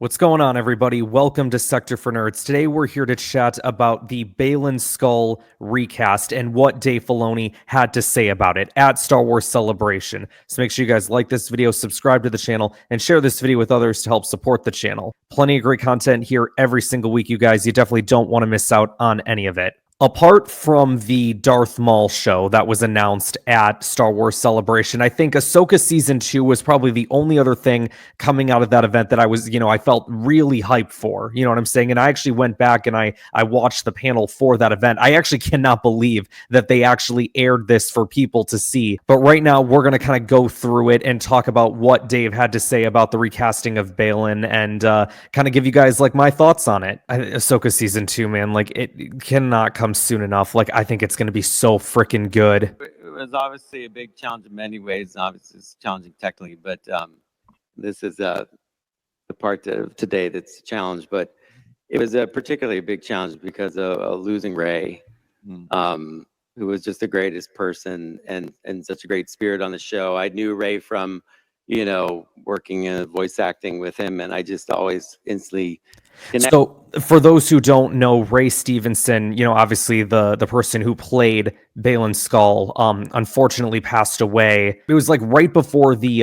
What's going on, everybody? Welcome to Sector for Nerds. Today, we're here to chat about the Baylan Skoll recast and what Dave Filoni had to say about it at Star Wars Celebration. So make sure you guys like this video, subscribe to the channel, and share this video with others to help support the channel. Plenty of great content here every single week, you guys. You definitely don't want to miss out on any of it. Apart from the Darth Maul show that was announced at Star Wars Celebration, I think Ahsoka Season 2 was probably the only other thing coming out of that event that I felt really hyped for. You know what I'm saying? And I actually went back and I watched the panel for that event. I actually cannot believe that they actually aired this for people to see. But right now, we're going to kind of go through it and talk about what Dave had to say about the recasting of Baylan and kind of give you guys like my thoughts on it. Ahsoka Season 2, man, like it cannot come soon enough. Like I think it's going to be so freaking good. It was obviously a big challenge in many ways. Obviously, it's challenging technically, but this is the part of today that's a challenge. But it was a particularly big challenge because of losing Ray, who was just the greatest person and such a great spirit on the show. I knew Ray from, working in voice acting with him, and I just always instantly connected. So for those who don't know, Ray Stevenson, obviously the person who played Baylan Skoll, unfortunately passed away. It was like right before the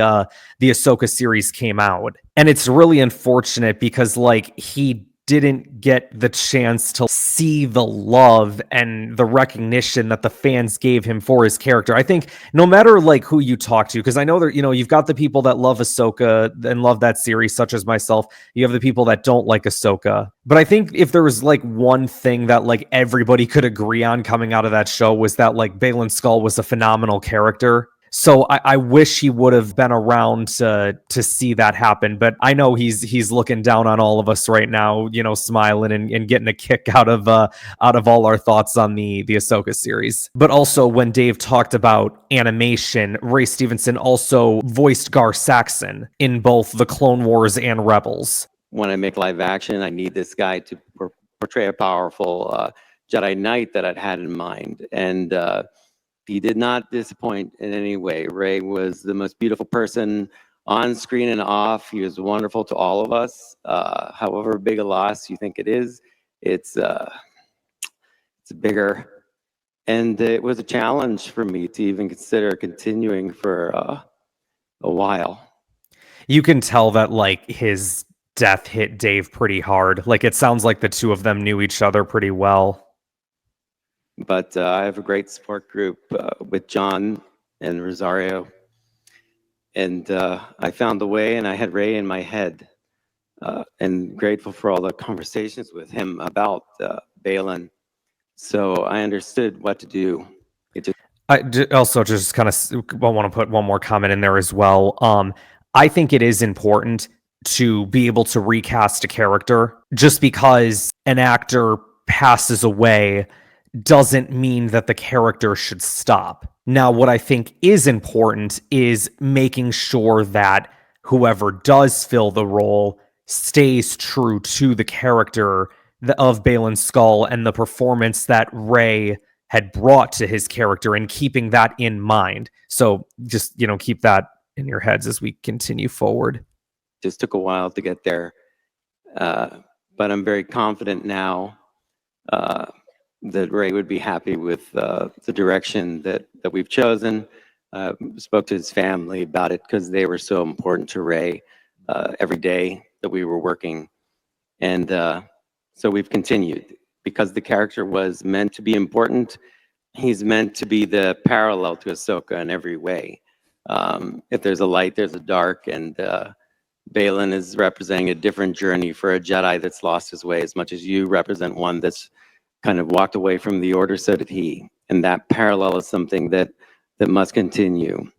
Ahsoka series came out. And it's really unfortunate because like he didn't get the chance to see the love and the recognition that the fans gave him for his character. I think no matter like who you talk to, because I know that, you've got the people that love Ahsoka and love that series, such as myself. You have the people that don't like Ahsoka. But I think if there was like one thing that like everybody could agree on coming out of that show was that like Baylan Skoll was a phenomenal character. So I wish he would have been around to see that happen, but I know he's looking down on all of us right now, smiling and getting a kick out of all our thoughts on the Ahsoka series. But also when Dave talked about animation, Ray Stevenson also voiced Gar Saxon in both the Clone Wars and Rebels. When I make live action, I need this guy to portray a powerful Jedi Knight that I'd had in mind, and he did not disappoint in any way. Ray was the most beautiful person on screen and off. He was wonderful to all of us. However big a loss you think it is, it's bigger. And it was a challenge for me to even consider continuing for a while. You can tell that like his death hit Dave pretty hard. Like it sounds like the two of them knew each other pretty well. But I have a great support group with John and Rosario. And I found the way, and I had Ray in my head. And grateful for all the conversations with him about Baylan. So I understood what to do. I also just kind of want to put one more comment in there as well. I think it is important to be able to recast a character. Just because an actor passes away doesn't mean that the character should stop. Now, what I think is important is making sure that whoever does fill the role stays true to the character of Baylan Skoll and the performance that Ray had brought to his character, and keeping that in mind. So just, keep that in your heads as we continue forward. Just took a while to get there. But I'm very confident now that Ray would be happy with the direction that we've chosen. Spoke to his family about it because they were so important to Ray every day that we were working. And so we've continued because the character was meant to be important. He's meant to be the parallel to Ahsoka in every way. If there's a light, there's a dark, and Baylan is representing a different journey for a Jedi that's lost his way as much as you represent one that's kind of walked away from the order, so did he. And that parallel is something that must continue.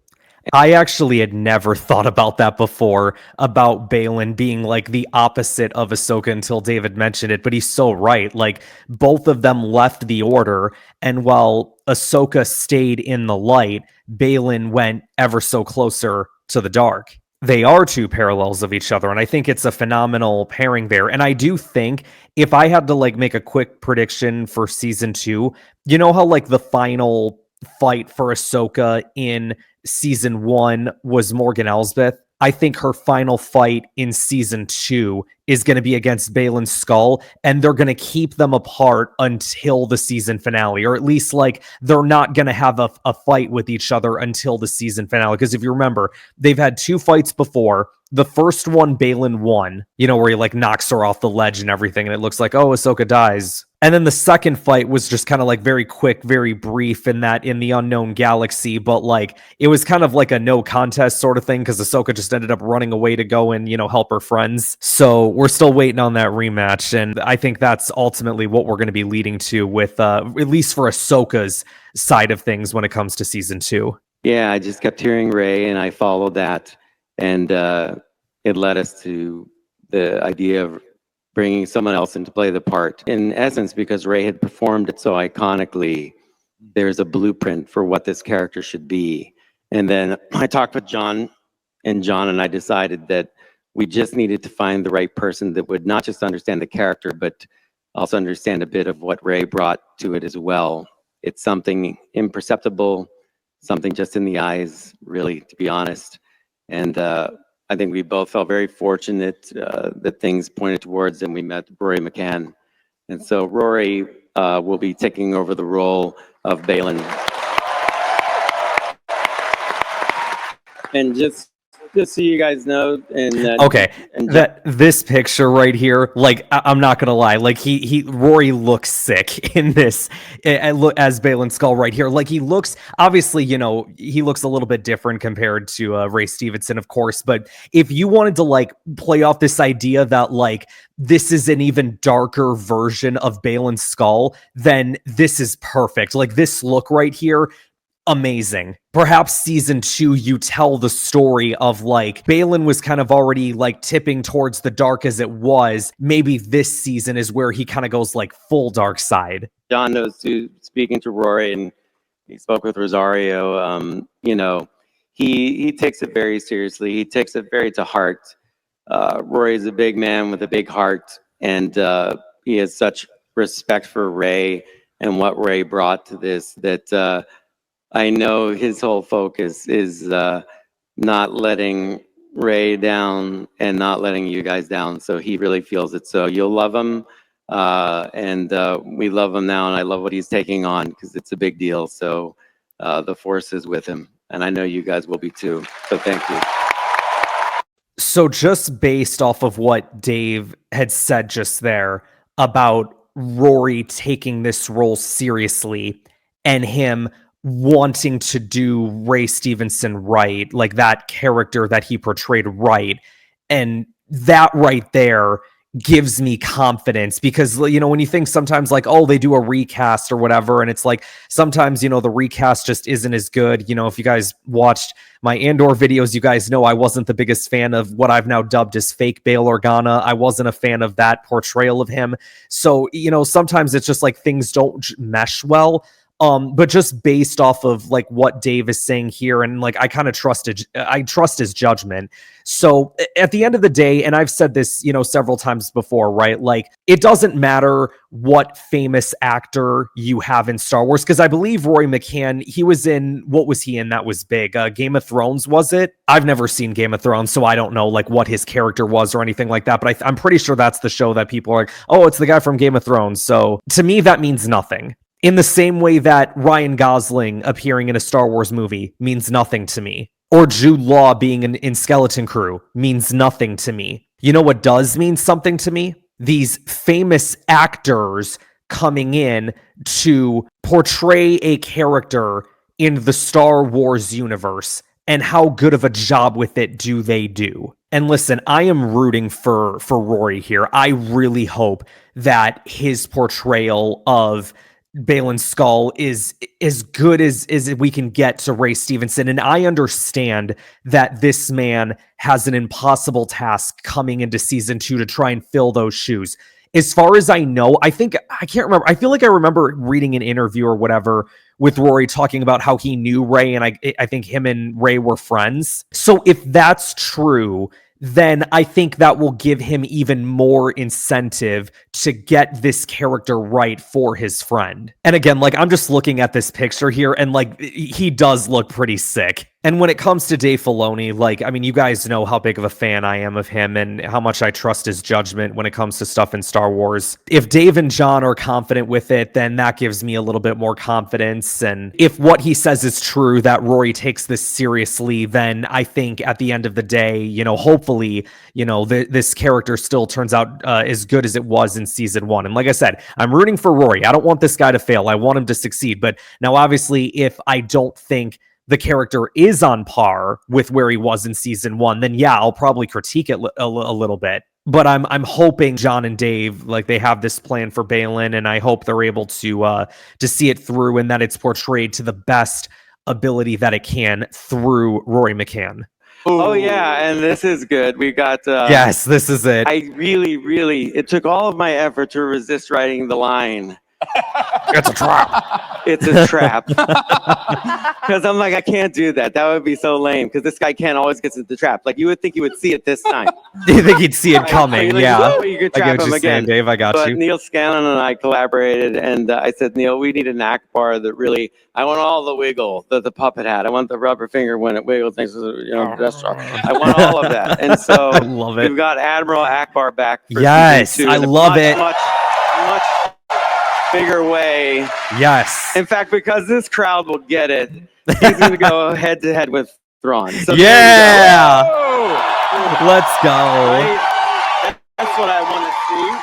I actually had never thought about that before, about Baylan being like the opposite of Ahsoka until David mentioned it, but he's so right. Like both of them left the order, and while Ahsoka stayed in the light, Baylan went ever so closer to the dark. They are two parallels of each other, and I think it's a phenomenal pairing there. And I do think if I had to like make a quick prediction for season 2, you know how like the final fight for Ahsoka in season 1 was Morgan Elsbeth? I think her final fight in season 2 is going to be against Baylan Skoll, and they're going to keep them apart until the season finale, or at least like they're not going to have a fight with each other until the season finale. Because if you remember, they've had 2 fights before. The first one, Baylan won, where he like knocks her off the ledge and everything, and it looks like, oh, Ahsoka dies. And then the second fight was just kind of like very quick, very brief in the unknown galaxy, but like it was kind of like a no contest sort of thing because Ahsoka just ended up running away to go and, help her friends. So we're still waiting on that rematch. And I think that's ultimately what we're going to be leading to with, at least for Ahsoka's side of things when it comes to season 2. Yeah, I just kept hearing Rey and I followed that. And it led us to the idea of bringing someone else in to play the part. In essence, because Rey had performed it so iconically, there's a blueprint for what this character should be. And then I talked with John and I decided that we just needed to find the right person that would not just understand the character, but also understand a bit of what Rey brought to it as well. It's something imperceptible, something just in the eyes, really, to be honest. And I think we both felt very fortunate that things pointed towards, and we met Rory McCann. And so Rory will be taking over the role of Baylan. And just so you guys know, this picture right here, like I'm not gonna lie, like Rory looks sick in this as Baylan Skoll right here. Like he looks, obviously, he looks a little bit different compared to Ray Stevenson, of course. But if you wanted to like play off this idea that like this is an even darker version of Baylan Skoll, then this is perfect. Like this look right here, amazing. Perhaps season 2, you tell the story of like Baylan was kind of already like tipping towards the dark as it was. Maybe this season is where he kind of goes like full dark side. John knows too, speaking to Rory, and he spoke with Rosario, he takes it very seriously. He takes it very to heart. Rory is a big man with a big heart, and he has such respect for Rey and what Rey brought to this that I know his whole focus is not letting Rey down and not letting you guys down. So he really feels it. So you'll love him. And we love him now. And I love what he's taking on because it's a big deal. So the force is with him. And I know you guys will be too. So thank you. So just based off of what Dave had said just there about Rory taking this role seriously and him wanting to do Ray Stevenson right, like that character that he portrayed right. And that right there gives me confidence because, when you think sometimes like, oh, they do a recast or whatever, and it's like sometimes, the recast just isn't as good. If you guys watched my Andor videos, you guys know I wasn't the biggest fan of what I've now dubbed as fake Bail Organa. I wasn't a fan of that portrayal of him. So, sometimes it's just like things don't mesh well. But just based off of like what Dave is saying here, and like I trust his judgment. So at the end of the day, and I've said this, several times before, right? Like it doesn't matter what famous actor you have in Star Wars, because I believe Rory McCann, he was in, what was he in that was big? Game of Thrones, was it? I've never seen Game of Thrones, so I don't know like what his character was or anything like that, but I'm pretty sure that's the show that people are like, oh, it's the guy from Game of Thrones. So to me, that means nothing. In the same way that Ryan Gosling appearing in a Star Wars movie means nothing to me. Or Jude Law being in Skeleton Crew means nothing to me. You know what does mean something to me? These famous actors coming in to portray a character in the Star Wars universe, and how good of a job with it do they do? And listen, I am rooting for Rory here. I really hope that his portrayal of Baylan Skoll is as good as we can get to Ray Stevenson. And I understand that this man has an impossible task coming into season 2 to try and fill those shoes. As far as I know, I can't remember. I feel like I remember reading an interview or whatever with Rory talking about how he knew Ray, and I think him and Ray were friends. So if that's true, then I think that will give him even more incentive to get this character right for his friend. And again, like I'm just looking at this picture here, and like he does look pretty sick. And when it comes to Dave Filoni, like, I mean, you guys know how big of a fan I am of him and how much I trust his judgment when it comes to stuff in Star Wars. If Dave and John are confident with it, then that gives me a little bit more confidence. And if what he says is true, that Rory takes this seriously, then I think at the end of the day, you know, hopefully, you know, this character still turns out as good as it was in season 1. And like I said, I'm rooting for Rory. I don't want this guy to fail. I want him to succeed. But now, obviously, if I don't think the character is on par with where he was in season 1, then yeah, I'll probably critique it a little bit. But I'm hoping John and Dave, like, they have this plan for Baylan, and I hope they're able to see it through and that it's portrayed to the best ability that it can through Rory McCann. Oh yeah, and this is good. We got yes, this is it. I really it took all of my effort to resist writing the line. It's a trap. It's a trap. Because I'm like, I can't do that. That would be so lame. Because this guy can't always get into the trap. Like, you would think he would see it this time. You think he'd see it coming? Like, yeah. oh, you could trap him again, Dave. I got but you. Neil Scanlon and I collaborated, and I said, Neil, we need an Akbar that really. I want all the wiggle that the puppet had. I want the rubber finger when it wiggles next to the, you know, Death Star. I want all of that. And so love it. We've got Admiral Akbar back. For yes, season 2 I love it. Much bigger way. Yes. In fact, because this crowd will get it, he's going to go head to head with Thrawn. So yeah. Let's go. Right? That's what I want to see.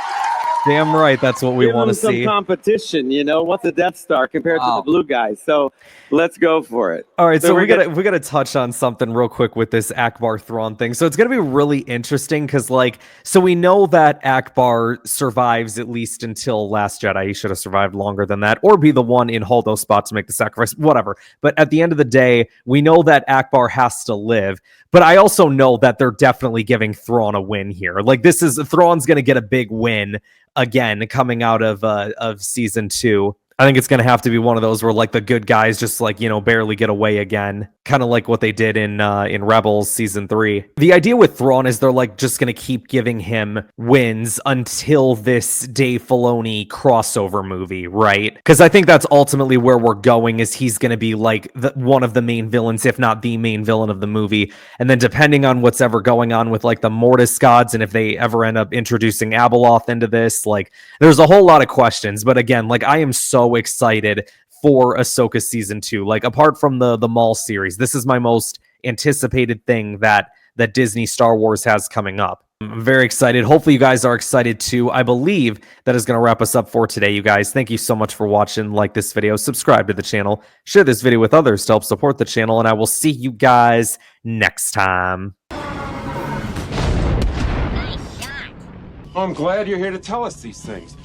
Damn right, that's what we want to see. Some competition, you know. What's a Death Star compared to the blue guys? So let's go for it. All right, so we gotta touch on something real quick with this Akbar Thrawn thing. So it's gonna be really interesting because, like, so we know that Akbar survives at least until Last Jedi. He should have survived longer than that, or be the one in Holdo spot to make the sacrifice, whatever. But at the end of the day, we know that Akbar has to live. But I also know that they're definitely giving Thrawn a win here. Like, Thrawn's gonna get a big win again coming out of season 2. I think it's going to have to be one of those where, like, the good guys just, like, you know, barely get away again. Kind of like what they did in Rebels season 3. The idea with Thrawn is they're, like, just going to keep giving him wins until this Dave Filoni crossover movie, right? Because I think that's ultimately where we're going, is he's going to be, like, one of the main villains, if not the main villain of the movie. And then depending on what's ever going on with, like, the Mortis gods, and if they ever end up introducing Abeloth into this, like, there's a whole lot of questions. But again, like, I am so excited for Ahsoka season 2. Like, apart from the Maul series, this is my most anticipated thing that Disney Star Wars has coming up. I'm very excited. Hopefully you guys are excited too. I believe that is going to wrap us up for today, you guys. Thank you so much for watching. Like this video, subscribe to the channel, share this video with others to help support the channel, and I will see you guys next time. I'm glad you're here to tell us these things.